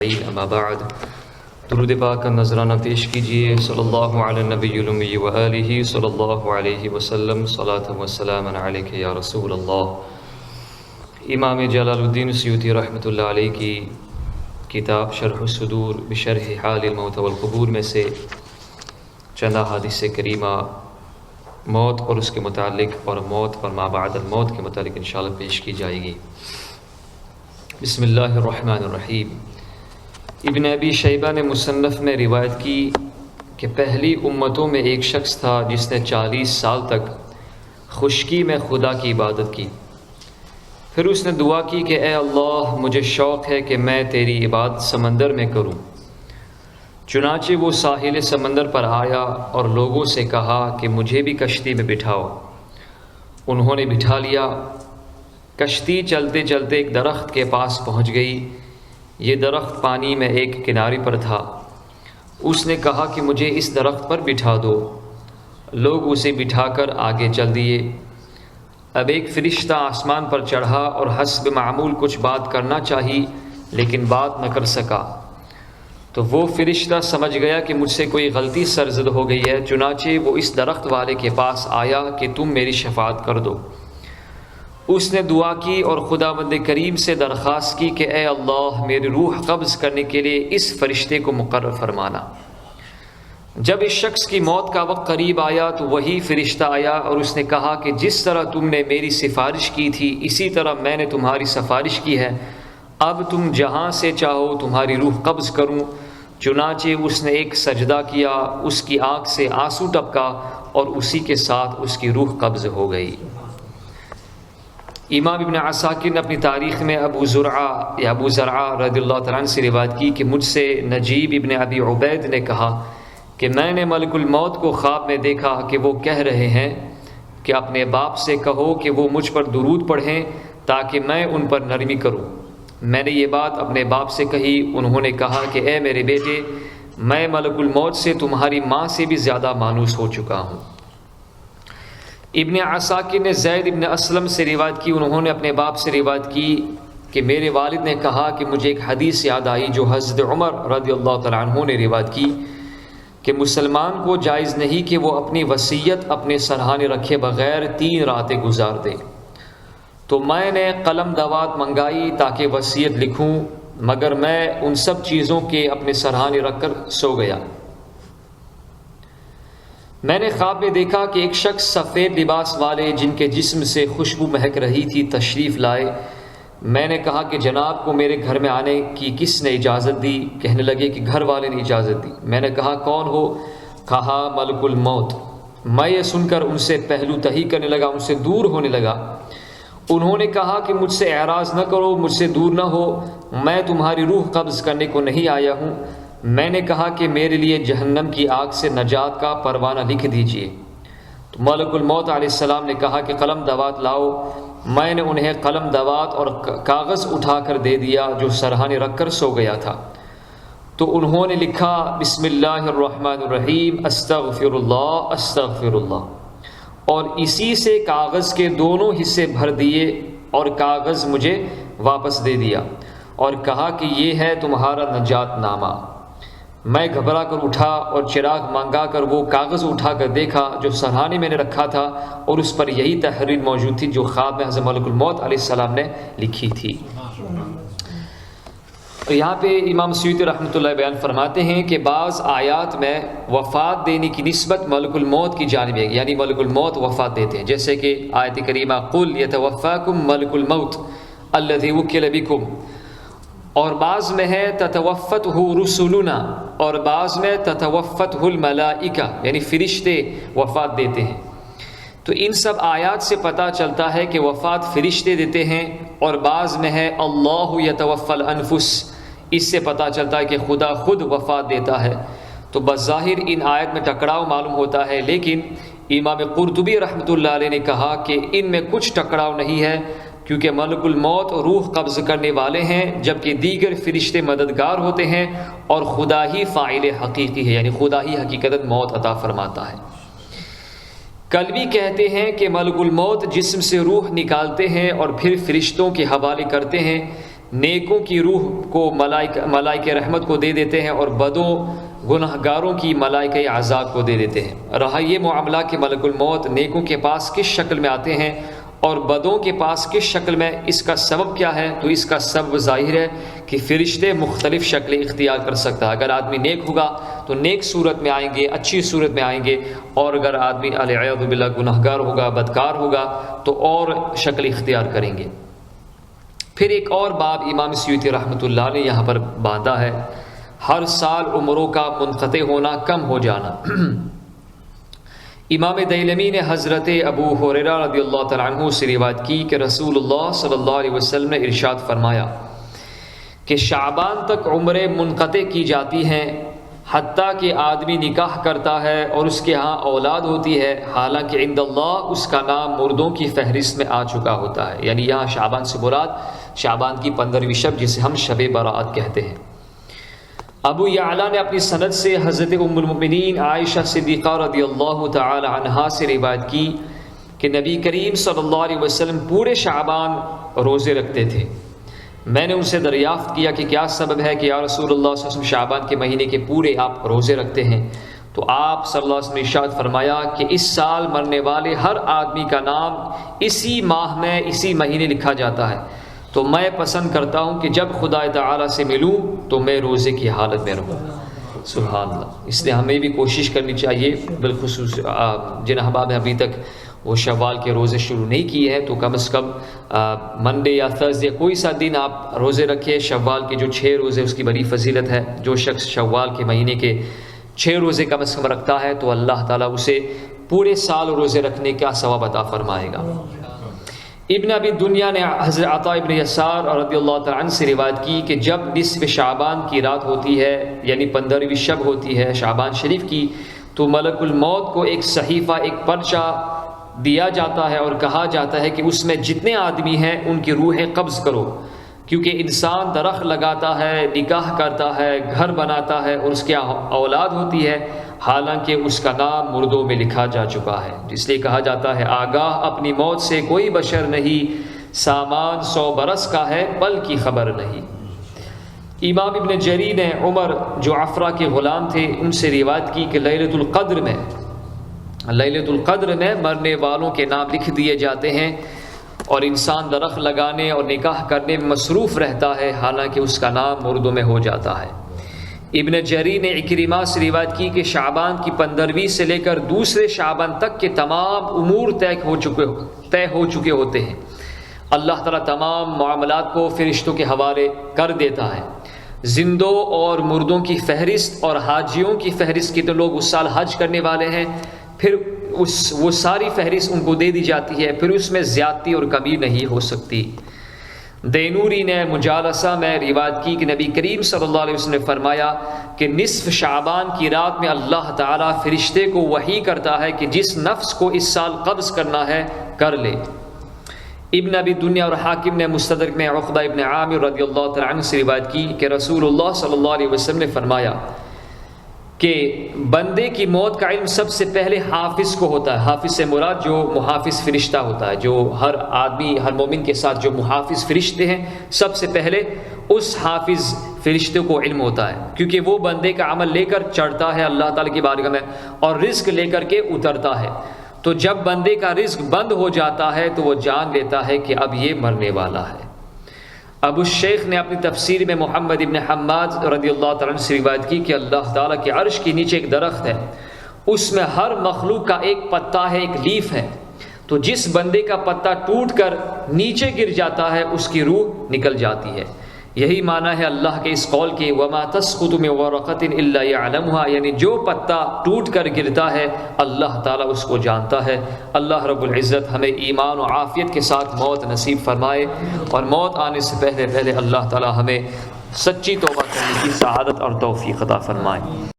اما بعد درود پاک کا نذرانہ پیش کیجیے صلی اللہ علی النبی الامی و آلہ صلی اللہ علیہ وسلم صلاۃ و سلام علیک یا رسول اللہ۔ امام جلال الدین سیوطی رحمۃ اللہ علیہ کی کتاب شرح الصدور بشرح حال الموت والقبور میں سے چند احادیث کریمہ موت اور اس کے متعلق اور موت اور ما بعد الموت کے متعلق انشاءاللہ پیش کی جائے گی۔ بسم اللہ الرحمن الرحیم۔ ابن ابی شیبہ نے مصنف میں روایت کی کہ پہلی امتوں میں ایک شخص تھا جس نے 40 سال تک خشکی میں خدا کی عبادت کی۔ پھر اس نے دعا کی کہ اے اللہ، مجھے شوق ہے کہ میں تیری عبادت سمندر میں کروں۔ چنانچہ وہ ساحل سمندر پر آیا اور لوگوں سے کہا کہ مجھے بھی کشتی میں بٹھاؤ۔ انہوں نے بٹھا لیا۔ کشتی چلتے چلتے ایک درخت کے پاس پہنچ گئی۔ یہ درخت پانی میں ایک کنارے پر تھا۔ اس نے کہا کہ مجھے اس درخت پر بٹھا دو۔ لوگ اسے بٹھا کر آگے چل دیے۔ اب ایک فرشتہ آسمان پر چڑھا اور حسب معمول کچھ بات کرنا چاہی لیکن بات نہ کر سکا۔ تو وہ فرشتہ سمجھ گیا کہ مجھ سے کوئی غلطی سرزد ہو گئی ہے، چنانچہ وہ اس درخت والے کے پاس آیا کہ تم میری شفاعت کر دو۔ اس نے دعا کی اور خداوند کریم سے درخواست کی کہ اے اللہ، میری روح قبض کرنے کے لیے اس فرشتے کو مقرر فرمانا۔ جب اس شخص کی موت کا وقت قریب آیا تو وہی فرشتہ آیا اور اس نے کہا کہ جس طرح تم نے میری سفارش کی تھی اسی طرح میں نے تمہاری سفارش کی ہے، اب تم جہاں سے چاہو تمہاری روح قبض کروں۔ چنانچہ اس نے ایک سجدہ کیا، اس کی آنکھ سے آنسو ٹپکا اور اسی کے ساتھ اس کی روح قبض ہو گئی۔ امام ابن عساکر نے اپنی تاریخ میں ابو زرعہ رضی اللہ تعالیٰ عنہ سے روایت کی کہ مجھ سے نجیب ابن ابی عبید نے کہا کہ میں نے ملک الموت کو خواب میں دیکھا کہ وہ کہہ رہے ہیں کہ اپنے باپ سے کہو کہ وہ مجھ پر درود پڑھیں تاکہ میں ان پر نرمی کروں۔ میں نے یہ بات اپنے باپ سے کہی۔ انہوں نے کہا کہ اے میرے بیٹے، میں ملک الموت سے تمہاری ماں سے بھی زیادہ مانوس ہو چکا ہوں۔ ابن عساکر نے زید ابن اسلم سے روایت کی، انہوں نے اپنے باپ سے روایت کی کہ میرے والد نے کہا کہ مجھے ایک حدیث یاد آئی جو حضرت عمر رضی اللہ تعالیٰ عنہ نے روایت کی کہ مسلمان کو جائز نہیں کہ وہ اپنی وصیت اپنے سرہانے رکھے بغیر 3 راتیں گزار دے۔ تو میں نے قلم دوات منگائی تاکہ وصیت لکھوں، مگر میں ان سب چیزوں کے اپنے سرہانے رکھ کر سو گیا۔ میں نے خواب میں دیکھا کہ ایک شخص سفید لباس والے جن کے جسم سے خوشبو مہک رہی تھی تشریف لائے۔ میں نے کہا کہ جناب کو میرے گھر میں آنے کی کس نے اجازت دی؟ کہنے لگے کہ گھر والے نے اجازت دی۔ میں نے کہا کون ہو؟ کہا ملک الموت۔ میں یہ سن کر ان سے پہلو تہی کرنے لگا، ان سے دور ہونے لگا۔ انہوں نے کہا کہ مجھ سے اعراض نہ کرو، مجھ سے دور نہ ہو، میں تمہاری روح قبض کرنے کو نہیں آیا ہوں۔ میں نے کہا کہ میرے لیے جہنم کی آگ سے نجات کا پروانہ لکھ دیجئے۔ تو ملک الموت علیہ السلام نے کہا کہ قلم دوات لاؤ۔ میں نے انہیں قلم دوات اور کاغذ اٹھا کر دے دیا جو سرہانے رکھ کر سو گیا تھا۔ تو انہوں نے لکھا بسم اللہ الرحمن الرحیم استغفر اللہ استغفر اللہ، اور اسی سے کاغذ کے دونوں حصے بھر دیے اور کاغذ مجھے واپس دے دیا اور کہا کہ یہ ہے تمہارا نجات نامہ۔ میں گھبرا کر اٹھا اور چراغ منگا کر وہ کاغذ اٹھا کر دیکھا جو سرہانے میں نے رکھا تھا اور اس پر یہی تحریر موجود تھی جو خواب میں حضرت ملک الموت علیہ السلام نے لکھی تھی۔ اور یہاں پہ امام سیوطی رحمۃ اللہ بیان فرماتے ہیں کہ بعض آیات میں وفات دینے کی نسبت ملک الموت کی جانب ہے، یعنی ملک الموت وفات دیتے ہیں، جیسے کہ آیت کریمہ قل یتوفاکم ملک الموت الذی وکل بکم، اور بعض میں ہے تتوفتہ رسلنا، اور بعض میں تتوفتہ الملائکہ، یعنی فرشتے وفات دیتے ہیں۔ تو ان سب آیات سے پتہ چلتا ہے کہ وفات فرشتے دیتے ہیں، اور بعض میں ہے اللہ یتوفی الانفس، اس سے پتہ چلتا ہے کہ خدا خود وفات دیتا ہے۔ تو بظاہر ان آیت میں ٹکراؤ معلوم ہوتا ہے، لیکن امام قرطبی رحمۃ اللہ علیہ نے کہا کہ ان میں کچھ ٹکراؤ نہیں ہے، کیونکہ ملک الموت روح قبض کرنے والے ہیں جبکہ دیگر فرشتے مددگار ہوتے ہیں، اور خدا ہی فاعل حقیقی ہے، یعنی خدا ہی حقیقتاً موت عطا فرماتا ہے۔ کلبی کہتے ہیں کہ ملک الموت جسم سے روح نکالتے ہیں اور پھر فرشتوں کے حوالے کرتے ہیں نیکوں کی روح کو ملائکہ رحمت کو دے دیتے ہیں اور بدوں گناہگاروں کی ملائکہ عذاب کو دے دیتے ہیں۔ رہا یہ معاملہ کہ ملک الموت نیکوں کے پاس کس شکل میں آتے ہیں اور بدوں کے پاس کس شکل میں، اس کا سبب کیا ہے؟ تو اس کا سبب ظاہر ہے کہ فرشتے مختلف شکلیں اختیار کر سکتا ہے۔ اگر آدمی نیک ہوگا تو نیک صورت میں آئیں گے، اچھی صورت میں آئیں گے، اور اگر آدمی والعیاذ باللہ گناہگار ہوگا، بدکار ہوگا تو اور شکل اختیار کریں گے۔ پھر ایک اور باب امام سیوطی رحمۃ اللہ نے یہاں پر باندھا ہے، ہر سال عمروں کا منقطع ہونا، کم ہو جانا۔ امام دیلمی نے حضرت ابو ہریرہ رضی اللہ تعالیٰ عنہ سے روایت کی کہ رسول اللہ صلی اللہ علیہ وسلم نے ارشاد فرمایا کہ شعبان تک عمریں منقطع کی جاتی ہیں، حتیٰ کہ آدمی نکاح کرتا ہے اور اس کے ہاں اولاد ہوتی ہے، حالانکہ عند اللہ اس کا نام مردوں کی فہرست میں آ چکا ہوتا ہے۔ یعنی یہاں شعبان سے مراد شعبان کی 15ویں شب جسے ہم شب برات کہتے ہیں۔ ابو یعلا نے اپنی سند سے حضرت ام المؤمنین عائشہ صدیقہ رضی اللہ تعالی عنہا سے روایت کی کہ نبی کریم صلی اللہ علیہ وسلم پورے شعبان روزے رکھتے تھے۔ میں نے ان سے دریافت کیا کہ کیا سبب ہے کہ یا رسول اللہ صلی اللہ علیہ وسلم شعبان کے مہینے کے پورے آپ روزے رکھتے ہیں؟ تو آپ صلی اللہ علیہ وسلم نے ارشاد فرمایا کہ اس سال مرنے والے ہر آدمی کا نام اسی ماہ میں اسی مہینے لکھا جاتا ہے، تو میں پسند کرتا ہوں کہ جب خدا تعالیٰ سے ملوں تو میں روزے کی حالت میں رہوں۔ سبحان اللہ۔ اس لیے ہمیں بھی کوشش کرنی چاہیے، بالخصوص جن احباب نے ابھی تک وہ شوال کے روزے شروع نہیں کیے ہیں تو کم از کم منڈے یا تھرسڈے کوئی سا دن آپ روزے رکھیں۔ شوال کے جو 6 روزے اس کی بڑی فضیلت ہے۔ جو شخص شوال کے مہینے کے 6 روزے کم از کم رکھتا ہے تو اللہ تعالیٰ اسے پورے سال روزے رکھنے کا ثواب عطا فرمائے گا۔ ابن ابی دنیا نے حضرت عطا ابن یسار رضی اللہ تعالیٰ عنہ سے روایت کی کہ جب نصف شعبان کی رات ہوتی ہے، یعنی 15ویں شب ہوتی ہے شعبان شریف کی، تو ملک الموت کو ایک صحیفہ، ایک پرچہ دیا جاتا ہے اور کہا جاتا ہے کہ اس میں جتنے آدمی ہیں ان کی روحیں قبض کرو، کیونکہ انسان درخت لگاتا ہے، نکاح کرتا ہے، گھر بناتا ہے اور اس کی اولاد ہوتی ہے، حالانکہ اس کا نام مردوں میں لکھا جا چکا ہے۔ اس لیے کہا جاتا ہے آگاہ اپنی موت سے کوئی بشر نہیں، سامان 100 برس کا ہے پل کی خبر نہیں۔ امام ابن جریر نے عمر جو عفرا کے غلام تھے ان سے روایت کی کہ لیلۃ القدر میں مرنے والوں کے نام لکھ دیے جاتے ہیں اور انسان درخت لگانے اور نکاح کرنے میں مصروف رہتا ہے، حالانکہ اس کا نام مردوں میں ہو جاتا ہے۔ ابن جریر نے اکرمہ سے روایت کی کہ شعبان کی 15ویں سے لے کر دوسرے شعبان تک کے تمام امور طے ہو چکے ہوتے ہیں۔ اللہ تعالیٰ تمام معاملات کو فرشتوں کے حوالے کر دیتا ہے۔ زندوں اور مردوں کی فہرست اور حاجیوں کی فہرست، کتنے لوگ اس سال حج کرنے والے ہیں، پھر وہ ساری فہرست ان کو دے دی جاتی ہے، پھر اس میں زیادتی اور کمی نہیں ہو سکتی۔ دینوری نے مجالسہ میں روایت کی کہ نبی کریم صلی اللہ علیہ وسلم نے فرمایا کہ نصف شعبان کی رات میں اللہ تعالیٰ فرشتے کو وحی کرتا ہے کہ جس نفس کو اس سال قبض کرنا ہے کر لے۔ ابن ابی دنیا اور حاکم نے مستدرک میں عقبہ ابن عامر رضی اللہ تعالیٰ عنہ سے روایت کی کہ رسول اللہ صلی اللہ علیہ وسلم نے فرمایا کہ بندے کی موت کا علم سب سے پہلے حافظ کو ہوتا ہے۔ حافظ سے مراد جو محافظ فرشتہ ہوتا ہے، جو ہر آدمی ہر مومن کے ساتھ جو محافظ فرشتے ہیں، سب سے پہلے اس حافظ فرشتے کو علم ہوتا ہے، کیونکہ وہ بندے کا عمل لے کر چڑھتا ہے اللہ تعالیٰ کی بارگاہ میں اور رزق لے کر کے اترتا ہے۔ تو جب بندے کا رزق بند ہو جاتا ہے تو وہ جان لیتا ہے کہ اب یہ مرنے والا ہے۔ ابو الشیخ نے اپنی تفسیر میں محمد ابن حماد رضی اللہ تعالیٰ عنہ سے روایت کی کہ اللہ تعالیٰ کے عرش کے نیچے ایک درخت ہے، اس میں ہر مخلوق کا ایک پتا ہے، ایک لیف ہے، تو جس بندے کا پتا ٹوٹ کر نیچے گر جاتا ہے اس کی روح نکل جاتی ہے۔ یہی معنی ہے اللہ کے اس قول کے وَمَا تَسْقُطُ مِن وَرَقَةٍ إِلَّا يَعْلَمُهَا، یعنی جو پتا ٹوٹ کر گرتا ہے اللہ تعالیٰ اس کو جانتا ہے۔ اللہ رب العزت ہمیں ایمان و عافیت کے ساتھ موت نصیب فرمائے، اور موت آنے سے پہلے اللہ تعالیٰ ہمیں سچی توبہ کرنے کی سعادت اور توفیق عطا فرمائے۔